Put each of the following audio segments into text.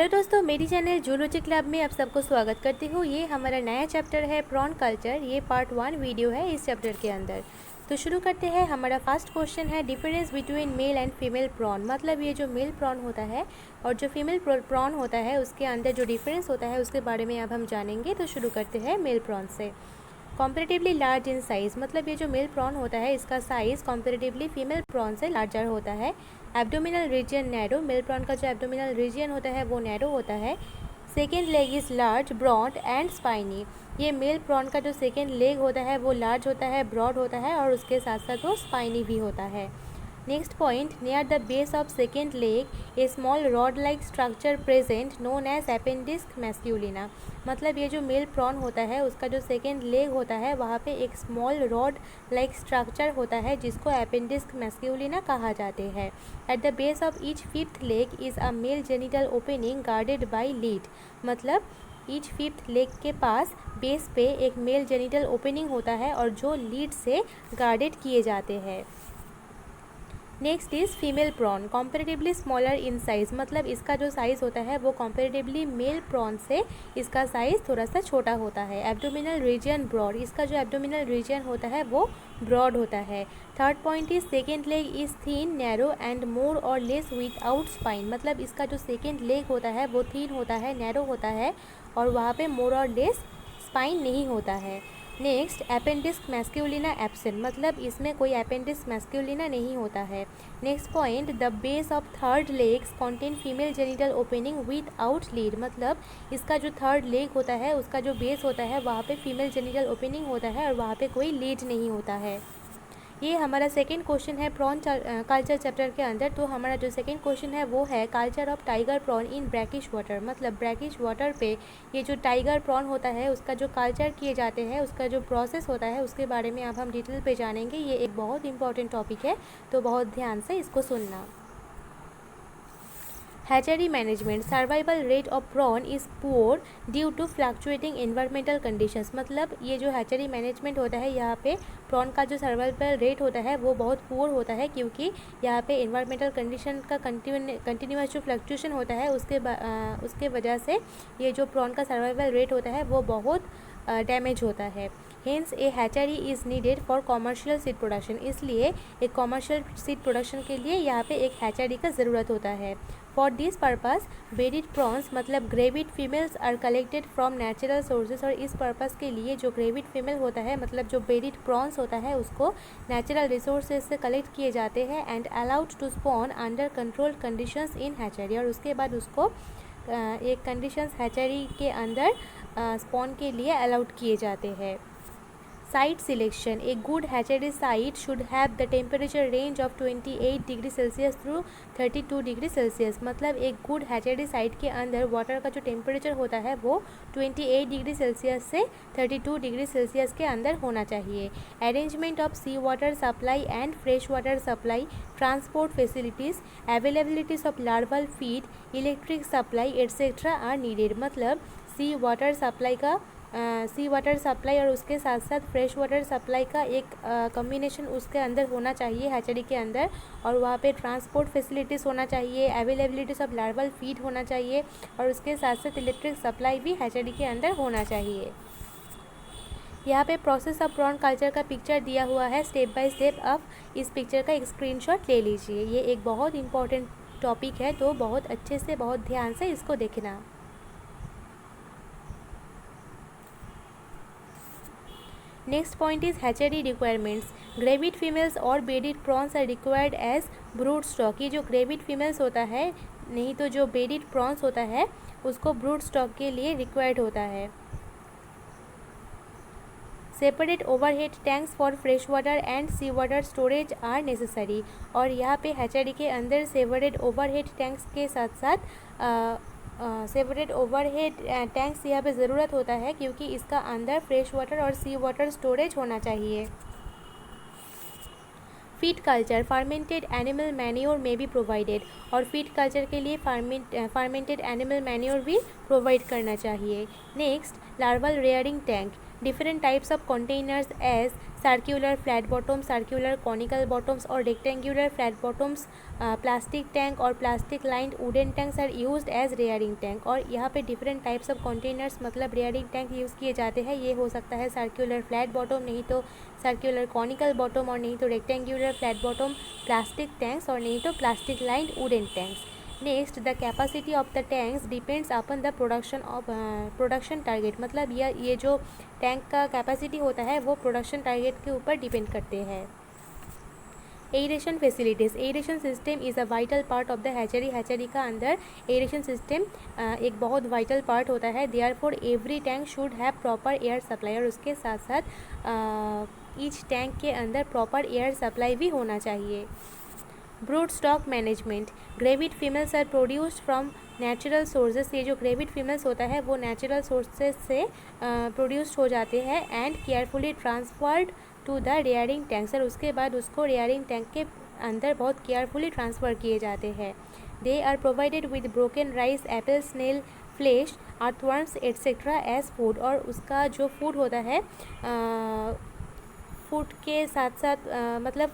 Hello दोस्तों, मेरी channel zoology club में आप सबको स्वागत करती हूँ। ये हमारा नया चैप्टर है प्रॉन कल्चर। ये पार्ट 1 वीडियो है इस चैप्टर के अंदर। तो शुरू करते हैं। हमारा फर्स्ट क्वेश्चन है difference between male and female prawn. मतलब ये जो मेल प्रॉन होता है और जो फीमेल प्रॉन होता है उसके अंदर जो डिफरेंस होता है उसके बारे में अब हम जानेंगे। तो शुरू करते हैं मेल प्रॉन से। कॉम्पेरेटिवली लार्ज इन साइज़, मतलब ये जो मेल प्रॉन होता है इसका साइज़ कॉम्पेरेटिवली फीमेल प्रॉन से लार्जर होता है। Abdominal region narrow, male prawn का जो एब्डोमिनल रीजन होता है वो नैरो होता है। Second leg is large, broad and spiny. ये मेल प्रॉन का जो सेकेंड लेग होता है वो लार्ज होता है, ब्रॉड होता है और उसके साथ साथ वो स्पाइनी भी होता है। Next point, near the base of second leg a small rod like structure present known as appendix masculina. मतलब ये जो मेल प्रॉन होता है उसका जो सेकेंड लेग होता है वहाँ पे एक स्मॉल रॉड लाइक स्ट्रक्चर होता है जिसको एपेंडिक्स मैस्क्यूलिना कहा जाते हैं। At the base of each fifth leg is a mail genital opening guarded by lead. मतलब ईच फिफ्थ लेग के पास बेस पे एक मेल जेनिटल ओपनिंग होता है और जो लीड से गार्डेड किए जाते हैं। Next is female prawn, comparatively smaller in size. मतलब इसका जो साइज़ होता है वो कॉम्पेरेटिवली मेल प्रॉन से इसका साइज़ थोड़ा सा छोटा होता है। एब्डोमिनल रीजन ब्रॉड, इसका जो एब्डोमिनल रीजन होता है वो ब्रॉड होता है। Third point is second leg is thin narrow and more और लेस विदाउट स्पाइन। मतलब इसका जो सेकेंड लेग होता है वो थीन होता है, नैरो होता है और वहाँ पे मोर और लेस स्पाइन नहीं होता है। नेक्स्ट, एपेंडिक्स मैस्क्यूलिना एब्सेंट, मतलब इसमें कोई एपेंडिक्स मैस्क्यूलिना नहीं होता है। Next point, the base of third legs contain female genital opening with out lead. मतलब इसका जो थर्ड लेग होता है उसका जो बेस होता है वहाँ पे फीमेल जेनिटल ओपनिंग होता है और वहाँ पे कोई लीड नहीं होता है। ये हमारा सेकेंड क्वेश्चन है प्रॉन कल्चर चैप्टर के अंदर। तो हमारा जो सेकेंड क्वेश्चन है वो है culture of tiger prawn in brackish water. मतलब ब्रैकिश वाटर पे ये जो टाइगर प्रॉन होता है उसका जो कल्चर किए जाते हैं, उसका जो प्रोसेस होता है उसके बारे में अब हम डिटेल पे जानेंगे। ये एक बहुत इंपॉर्टेंट टॉपिक है तो बहुत ध्यान से इसको सुनना। Hatchery management, survival rate of prawn is poor due to fluctuating environmental conditions. मतलब ये जो हैचरी मैनेजमेंट होता है यहाँ पे प्रॉन का जो सर्वाइवल रेट होता है वो बहुत पुअर होता है क्योंकि यहाँ पे एनवायरमेंटल कंडीशन का कंटिन्यूस जो फ्लक्चुएशन होता है उसके वजह से ये जो प्रॉन का सर्वाइवल रेट होता है वो बहुत डैमेज होता है। Hence A hatchery is needed for commercial seed production. इसलिए एक कॉमर्शियल सीड प्रोडक्शन के लिए यहाँ पे एक हैचरी का ज़रूरत होता है। For this purpose berried prawns, मतलब gravid females are collected from natural sources. और इस पर्पज़ के लिए जो ग्रेविड फीमेल होता है, मतलब जो बेरिड प्रॉन्स होता है उसको नेचुरल रिसोर्सेज से कलेक्ट किए जाते हैं and allowed to spawn under controlled conditions in hatchery. और उसके बाद उसको एक कंडीशंस हैचरी के अंदर स्पॉन के लिए अलाउड किए जाते हैं। Site selection, a good hatchery site should have the temperature range of 28 degree Celsius through 32 degree Celsius. मतलब एक गुड हैचरी साइट के अंदर वाटर का जो टेम्परेचर होता है वो 28 डिग्री सेल्सियस से 32 डिग्री सेल्सियस के अंदर होना चाहिए। Arrangement of sea water supply and fresh water supply, transport facilities, availabilities of larval feed, electric supply etcetera are needed. मतलब सी वाटर सप्लाई और उसके साथ साथ फ्रेश वाटर सप्लाई का एक कम्बिनेशन उसके अंदर होना चाहिए हैचरी के अंदर। और वहाँ पे ट्रांसपोर्ट फैसिलिटीज़ होना चाहिए, अवेलेबिलिटीज ऑफ लार्वल फीड होना चाहिए और उसके साथ साथ इलेक्ट्रिक सप्लाई भी हैचरी के अंदर होना चाहिए। यहाँ पे प्रोसेस ऑफ प्रॉन कल्चर का पिक्चर दिया हुआ है स्टेप बाय स्टेप। अब इस पिक्चर का एक स्क्रीनशॉट ले लीजिए। ये एक बहुत इंपॉर्टेंट टॉपिक है तो बहुत अच्छे से बहुत ध्यान से इसको देखना। Next point is hatchery requirements, gravid females और berried prawns are required as brood stock. ये जो ग्रेविड फीमेल्स होता है, नहीं तो जो बेरिड प्रॉन्स होता है उसको ब्रूड स्टॉक के लिए रिक्वायर्ड होता है। Separate overhead tanks for fresh water and sea water storage are necessary. और यहाँ पे हैचरी के अंदर सेपरेट ओवरहेड टैंक्स के साथ साथ सेपरेट ओवरहेड टैंक्स यहाँ पे ज़रूरत होता है क्योंकि इसका अंदर फ्रेश वाटर और सी वाटर स्टोरेज होना चाहिए। फीड कल्चर, फार्मेंटेड एनिमल मैन्योर में भी प्रोवाइडेड। और फीड कल्चर के लिए फार्मेंटेड एनिमल मैन्योर भी प्रोवाइड करना चाहिए। Next, larval rearing tank, different types of containers as circular flat bottoms, circular conical bottoms or rectangular flat bottoms, plastic tank और plastic lined wooden tanks are used as rearing tank। और यहाँ पे different types of containers मतलब rearing tank use किए जाते हैं। ये हो सकता है circular flat bottom, नहीं तो circular conical bottom और नहीं तो rectangular flat bottom, plastic tanks और नहीं तो plastic lined wooden tanks। Next, the capacity of the tanks depends upon the production target मतलब ये जो टैंक का कैपेसिटी होता है वो प्रोडक्शन टारगेट के ऊपर डिपेंड करते हैं। Aeration facilities, aeration system is a vital part of the hatchery. Hatchery का अंदर एरेशन सिस्टम एक बहुत वाइटल पार्ट होता है। Therefore every tank should have proper air supply, और उसके साथ साथ ईच टैंक के अंदर प्रॉपर एयर सप्लाई भी होना चाहिए। Brood stock management, gravid females are produced from natural sources. ये जो ग्रेविड फीमेल्स होता है वो नेचुरल सोर्सेज से प्रोड्यूस्ड हो जाते हैं and carefully transferred to the rearing tanks, और उसके बाद उसको रेयरिंग टैंक के अंदर बहुत केयरफुली ट्रांसफ़र किए जाते हैं। They are provided with broken rice, apple, snail flesh, earthworms etcetera as food, और उसका जो फूड होता है फूड के साथ साथ मतलब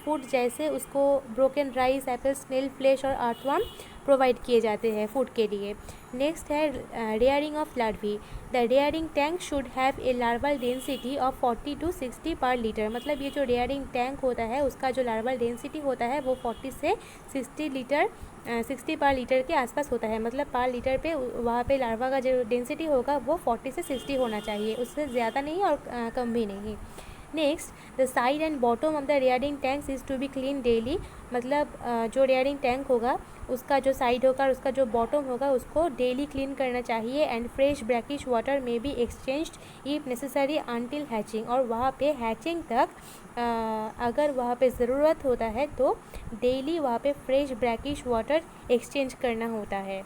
फूड जैसे उसको broken rice, apple, snail flesh और अर्थवर्म प्रोवाइड किए जाते हैं फूड के लिए। नेक्स्ट है rearing of larvae. The rearing tank should have a larval density of 40 to 60 पर लीटर, मतलब ये जो रेयरिंग टैंक होता है उसका जो लार्वल डेंसिटी होता है वो 40 से 60 पर लीटर के आसपास होता है। मतलब पर लीटर पे वहाँ पे लार्वा का जो डेंसिटी होगा वो 40 से 60 होना चाहिए, उससे ज़्यादा नहीं और कम भी नहीं। Next, the side and bottom of the rearing tanks is to be clean daily, मतलब जो रेयरिंग टैंक होगा उसका जो साइड होगा और उसका जो बॉटम होगा उसको डेली क्लीन करना चाहिए। And fresh brackish water may be exchanged if necessary until hatching, और वहाँ पे हैचिंग तक अगर वहाँ पे ज़रूरत होता है तो डेली वहाँ पे फ्रेश ब्रैकिश वाटर एक्सचेंज करना होता है।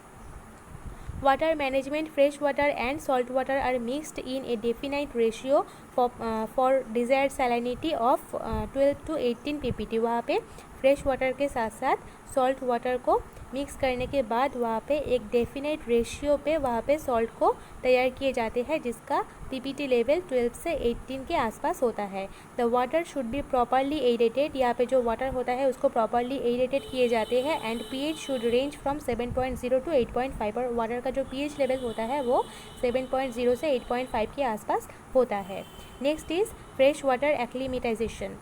Water management, fresh water and salt water are mixed in a definite ratio for desired salinity of 12 to 18 ppt। वहाँ पे फ्रेश वाटर के साथ साथ सॉल्ट वाटर को मिक्स करने के बाद वहाँ पे एक डेफिनेट रेशियो पे वहाँ पे सॉल्ट को तैयार किए जाते हैं जिसका पीपीटी लेवल 12 से 18 के आसपास होता है। The water should be properly aerated, यहाँ पे जो वाटर होता है उसको प्रॉपरली एरेटेड किए जाते हैं। And pH should range from 7.0 to 8.5, और वाटर का जो पीएच लेवल होता है वो 7.0 से 8.5 के आसपास होता है। Next is fresh water acclimatization.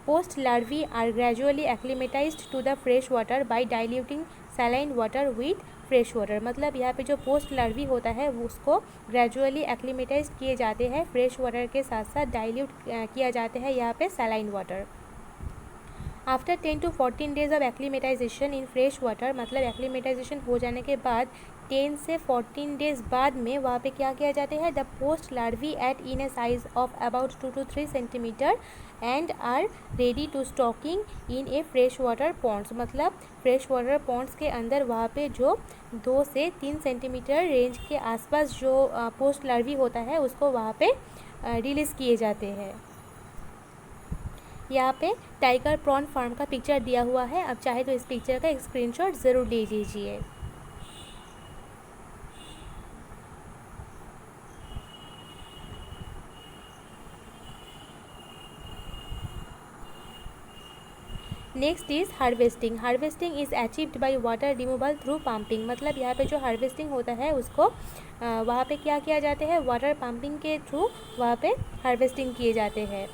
Post larvae are gradually acclimatized to the fresh water by diluting saline water with fresh water, मतलब यहाँ पे जो पोस्ट लार्वी होता है उसको ग्रेजुअली एक्लीमेटाइज किए जाते हैं फ्रेश वाटर के साथ साथ डाइल्यूट किया जाता है यहाँ पे saline water. After 10 to 14 days of acclimatization in fresh water, मतलब एक्लीमेटाइजेशन हो जाने के बाद 10 से 14 डेज बाद में वहाँ पे क्या किया जाता है, the post larvae at in a size of about 2 to 3 centimetre and are ready to stocking in a fresh water ponds, मतलब फ्रेश वाटर पॉन्ड्स के अंदर वहाँ पे जो 2 से 3 सेंटीमीटर रेंज के आसपास जो पोस्ट लार्वी होता है उसको वहाँ पे रिलीज़ किए जाते हैं। यहाँ पे टाइगर प्रॉन फार्म का पिक्चर दिया हुआ है, अब चाहे तो इस पिक्चर का एक स्क्रीनशॉट ज़रूर ले लीजिए। Next is harvesting. Harvesting is achieved by water removal through pumping, मतलब यहाँ पे जो हार्वेस्टिंग होता है उसको वहाँ पे क्या किया जाता है, वाटर पम्पिंग के थ्रू वहाँ पे हार्वेस्टिंग किए जाते हैं।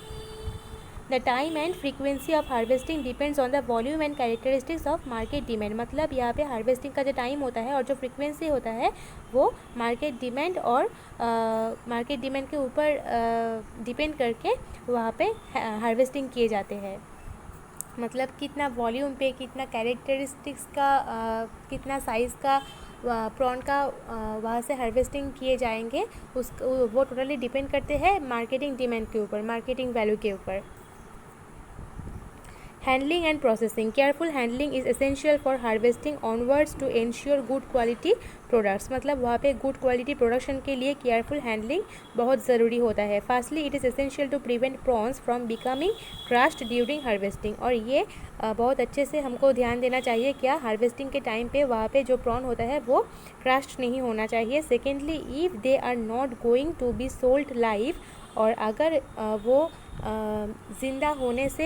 The time and frequency of harvesting depends on the volume and characteristics of market demand, मतलब यहाँ पे हार्वेस्टिंग का जो टाइम होता है और जो फ्रीक्वेंसी होता है वो मार्केट डिमांड और मार्केट डिमांड के ऊपर डिपेंड करके वहाँ पे हार्वेस्टिंग किए जाते हैं। मतलब कितना वॉल्यूम पे, कितना कैरेक्टरिस्टिक्स का, कितना साइज़ का प्रॉन का वहाँ से हार्वेस्टिंग किए जाएंगे वो टोटली डिपेंड करते हैं मार्केटिंग डिमांड के ऊपर, मार्केटिंग वैल्यू के ऊपर। Handling and processing. Careful handling is essential for harvesting onwards to ensure good quality products. मतलब वहाँ पे good quality production के लिए careful handling बहुत ज़रूरी होता है. Firstly, it is essential to prevent prawns from becoming crushed during harvesting. और ये बहुत अच्छे से हमको ध्यान देना चाहिए क्या हार्वेस्टिंग के टाइम पे वहाँ पे जो प्रॉन होता है वो क्रश्ड नहीं होना चाहिए. Secondly, if they are not going to be sold live, और अगर वो ज़िंदा होने से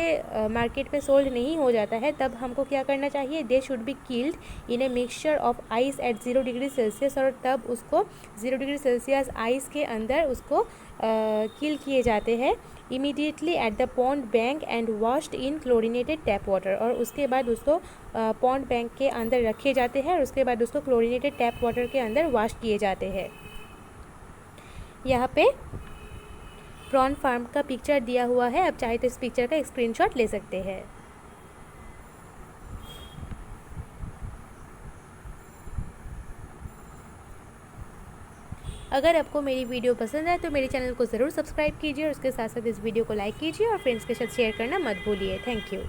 मार्केट में सोल्ड नहीं हो जाता है तब हमको क्या करना चाहिए. They should be killed in a mixture of ice eight 0 degree Celsius, और तब उसको 0 डिग्री सेल्सियस आइस के अंदर उसको किल किए जाते हैं. Immediately at the pond bank and washed in chlorinated tap water, और उसके बाद उसको पॉन्ड बैंक के अंदर रखे जाते हैं और उसके बाद उसको क्लोरीनेटेड टैप वाटर के अंदर वॉश किए जाते हैं. यहाँ पे प्रॉन फार्म का पिक्चर दिया हुआ है. आप चाहे तो इस पिक्चर का स्क्रीनशॉट ले सकते हैं. अगर आपको मेरी वीडियो पसंद है तो मेरे चैनल को ज़रूर सब्सक्राइब कीजिए और उसके साथ साथ इस वीडियो को लाइक कीजिए और फ्रेंड्स के साथ शेयर करना मत भूलिए. Thank you.